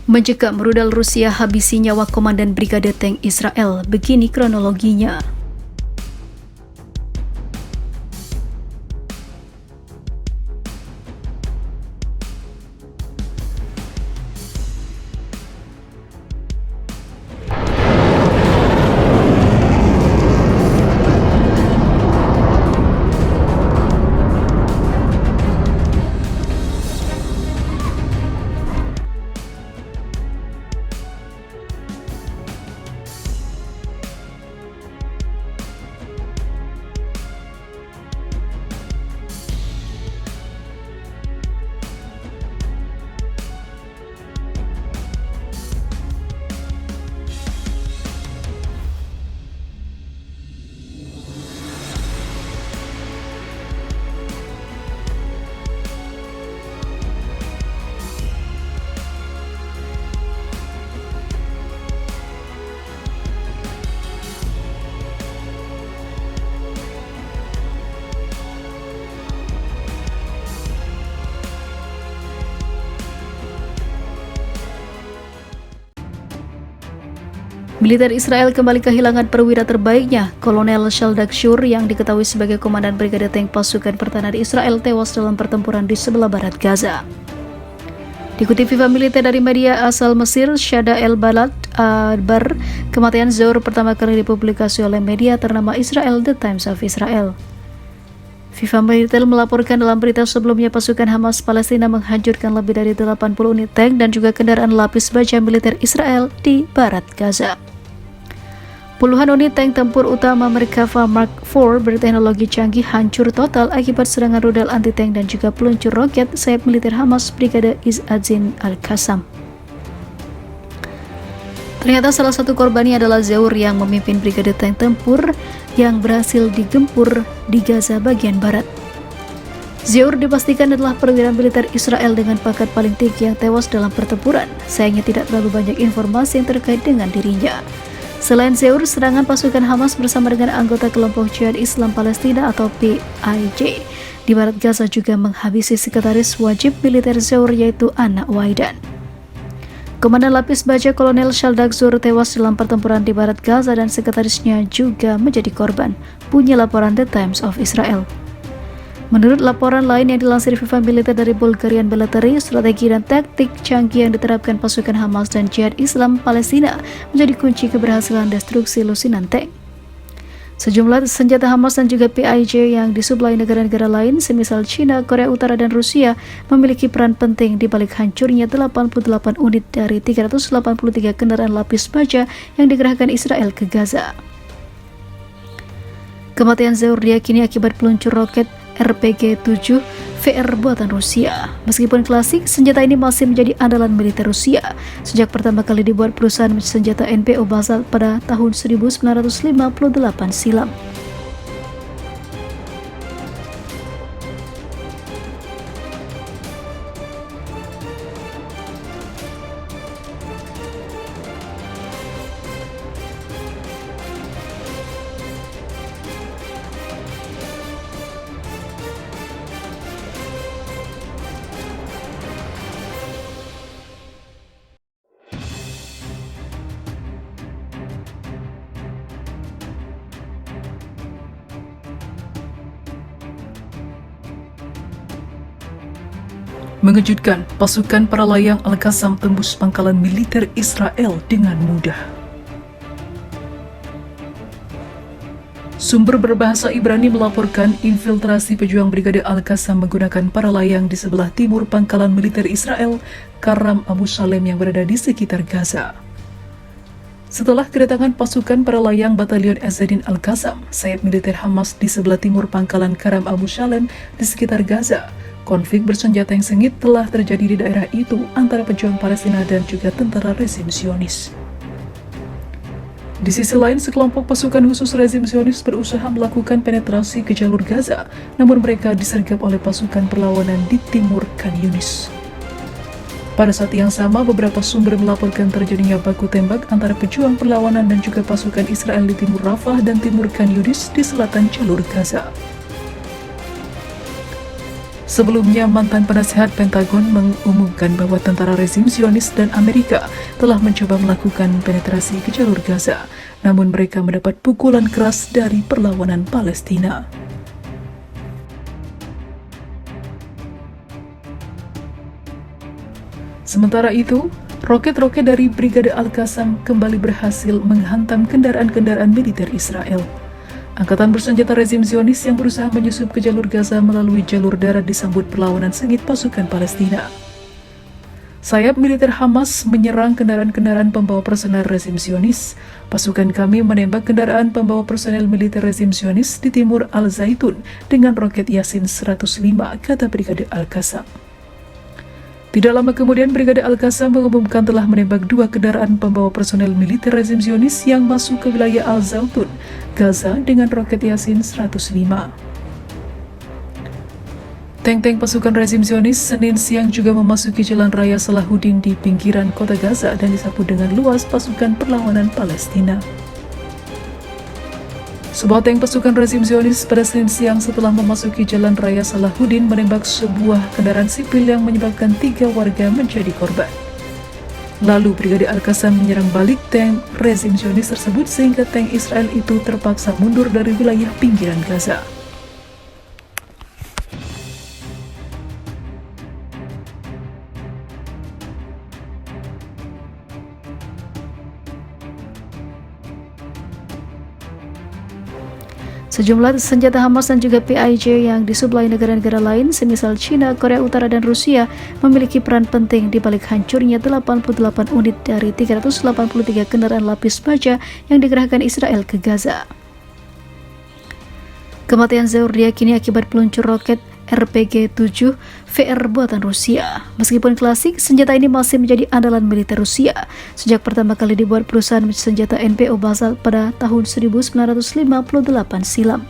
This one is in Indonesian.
Mencekam rudal Rusia habisi nyawa Komandan Brigade Tank Israel. Begini kronologinya. Militer Israel kembali kehilangan perwira terbaiknya. Kolonel Shaldak Shur yang diketahui sebagai Komandan Brigade Tank Pasukan Pertahanan Israel tewas dalam pertempuran di sebelah barat Gaza. Dikutip FIFA militer dari media asal Mesir, Shada El Balad Bar, kematian Zohr pertama kali dipublikasi oleh media ternama Israel The Times of Israel. FIFA militer melaporkan dalam berita sebelumnya pasukan Hamas Palestina menghancurkan lebih dari 80 unit tank dan juga kendaraan lapis baja militer Israel di barat Gaza. Puluhan unit tank tempur utama Merkava Mark IV berteknologi canggih hancur total akibat serangan rudal anti-tank dan juga peluncur roket sayap militer Hamas Brigade Izz-ad-Din Al-Qassam. Ternyata salah satu korbannya adalah Zohr yang memimpin brigade tank tempur yang berhasil digempur di Gaza bagian barat. Zohr dipastikan adalah perwira militer Israel dengan pangkat paling tinggi yang tewas dalam pertempuran. Sayangnya tidak terlalu banyak informasi yang terkait dengan dirinya. Selain Zohr, serangan pasukan Hamas bersama dengan anggota kelompok Jihad Islam Palestina atau PIJ di barat Gaza juga menghabisi sekretaris wajib militer Zohr yaitu Anna Waidan. Komandan lapis baja Kolonel Shaldak Shur tewas dalam pertempuran di barat Gaza dan sekretarisnya juga menjadi korban, bunyi laporan The Times of Israel. Menurut laporan lain yang dilansir FIFA militer dari Bulgarian Military, strategi dan taktik canggih yang diterapkan pasukan Hamas dan Jihad Islam Palestina menjadi kunci keberhasilan destruksi lusinan tank. Sejumlah senjata Hamas dan juga PIJ yang disuplai negara-negara lain semisal China, Korea Utara dan Rusia memiliki peran penting di balik hancurnya 88 unit dari 383 kendaraan lapis baja yang dikerahkan Israel ke Gaza. Kematian Zohr diyakini akibat peluncur roket RPG-7 VR buatan Rusia. Meskipun klasik, senjata ini masih menjadi andalan militer Rusia sejak pertama kali dibuat perusahaan senjata NPO Basal pada tahun 1958 silam. Mengejutkan, pasukan para layang Al-Qassam tembus pangkalan militer Israel dengan mudah. Sumber berbahasa Ibrani melaporkan infiltrasi pejuang Brigade Al-Qassam menggunakan para layang di sebelah timur pangkalan militer Israel, Karam Abu Shalem yang berada di sekitar Gaza. Setelah kedatangan pasukan para layang Batalion Izz-ad-Din Al-Qassam, sayap militer Hamas di sebelah timur pangkalan Karam Abu Shalem di sekitar Gaza, konflik bersenjata yang sengit telah terjadi di daerah itu antara pejuang Palestina dan juga tentara rezim Zionis. Di sisi lain, sekelompok pasukan khusus rezim Zionis berusaha melakukan penetrasi ke jalur Gaza, namun mereka disergap oleh pasukan perlawanan di timur Khan Yunis. Pada saat yang sama, beberapa sumber melaporkan terjadinya baku tembak antara pejuang perlawanan dan juga pasukan Israel di timur Rafah dan timur Khan Yunis di selatan jalur Gaza. Sebelumnya, mantan penasehat Pentagon mengumumkan bahwa tentara rezim Zionis dan Amerika telah mencoba melakukan penetrasi ke jalur Gaza, namun mereka mendapat pukulan keras dari perlawanan Palestina. Sementara itu, roket-roket dari Brigade Al-Qassam kembali berhasil menghantam kendaraan-kendaraan militer Israel. Angkatan bersenjata rezim Zionis yang berusaha menyusup ke jalur Gaza melalui jalur darat disambut perlawanan sengit pasukan Palestina. Sayap militer Hamas menyerang kendaraan-kendaraan pembawa personel rezim Zionis. Pasukan kami menembak kendaraan pembawa personel militer rezim Zionis di timur Al-Zaitun dengan roket Yasin 105, kata Brigade Al-Qassam. Tidak lama kemudian, Brigade Al-Qassam mengumumkan telah menembak 2 kendaraan pembawa personel militer rezim Zionis yang masuk ke wilayah Al-Zaitun, Gaza dengan roket Yasin 105. Tank-tank pasukan rezim Zionis Senin siang juga memasuki jalan raya Salahuddin di pinggiran kota Gaza dan disapu dengan luas pasukan perlawanan Palestina. Sebuah tank pasukan rezim Zionis pada Senin siang setelah memasuki jalan raya Salahuddin menembak sebuah kendaraan sipil yang menyebabkan 3 warga menjadi korban. Lalu Brigade Al-Qassam menyerang balik tank rezim Zionis tersebut sehingga tank Israel itu terpaksa mundur dari wilayah pinggiran Gaza. Sejumlah senjata Hamas dan juga PIJ yang disuplai negara-negara lain semisal China, Korea Utara, dan Rusia memiliki peran penting di balik hancurnya 88 unit dari 383 kendaraan lapis baja yang dikerahkan Israel ke Gaza. Kematian Zaur diyakini akibat peluncur roket RPG-7 VR buatan Rusia. Meskipun klasik, senjata ini masih menjadi andalan militer Rusia sejak pertama kali dibuat perusahaan senjata NPO Basal pada tahun 1958 silam.